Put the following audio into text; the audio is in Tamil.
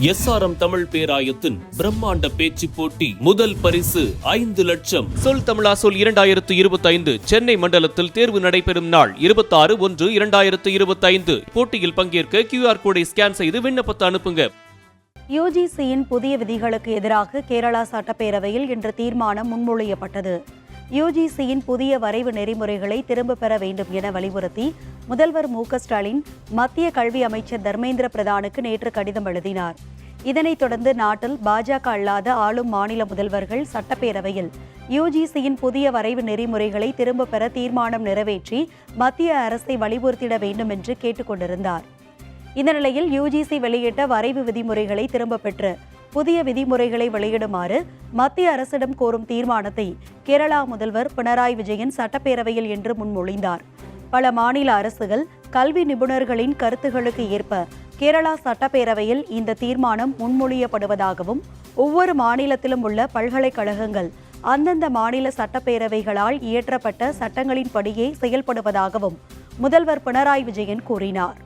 SRM தமிழ் பேராயத்தின் பிரம்மாண்ட பேச்சு போட்டி முதல் பரிசு 5 லட்சம். சொல் தமிழா சொல் 2025 சென்னை மண்டலத்தில் தேர்வு நடைபெறும் நாள் 26/1/2025. போட்டியில் பங்கேற்க QR கோடை ஸ்கேன் செய்து விண்ணப்பத்தை அனுப்புங்க. UGCயின் புதிய விதிகளுக்கு எதிராக கேரளா சட்டப்பேரவையில் இன்று தீர்மானம் முன்மொழியப்பட்டது. UGCயின் புதிய வரைவு நெறிமுறைகளை திரும்பப் பெற வேண்டும் என வலியுறுத்தி முதல்வர் மு.க. ஸ்டாலின் மத்திய கல்வி அமைச்சர் தர்மேந்திர பிரதானுக்கு நேற்று கடிதம் எழுதினார். இதனைத் தொடர்ந்து நாட்டில் பாஜக அல்லாத ஆளும் மாநில முதல்வர்கள் சட்டப்பேரவையில் UGCயின் புதிய வரைவு நெறிமுறைகளை திரும்பப் பெற தீர்மானம் நிறைவேற்றி மத்திய அரசை வலியுறுத்திட வேண்டும் என்று கேட்டுக் கொண்டிருந்தார். இந்த நிலையில் UGC வெளியிட்ட வரைவு விதிமுறைகளை திரும்பப் பெற்று புதிய விதிமுறைகளை வெளியிடுமாறு மத்திய அரசிடம் கோரும் தீர்மானத்தை கேரளா முதல்வர் பினராயி விஜயன் சட்டப்பேரவையில் இன்று முன்மொழிந்தார். பல மாநில அரசுகள் கல்வி நிபுணர்களின் கருத்துகளுக்கு ஏற்ப கேரளா சட்டப்பேரவையில் இந்த தீர்மானம் முன்மொழியப்படுவதாகவும் ஒவ்வொரு மாநிலத்திலும் உள்ள பல்கலைக்கழகங்கள் அந்தந்த மாநில சட்டப்பேரவைகளால் இயற்றப்பட்ட சட்டங்களின்படியே செயல்படுவதாகவும் முதல்வர் பினராயி விஜயன் கூறினார்.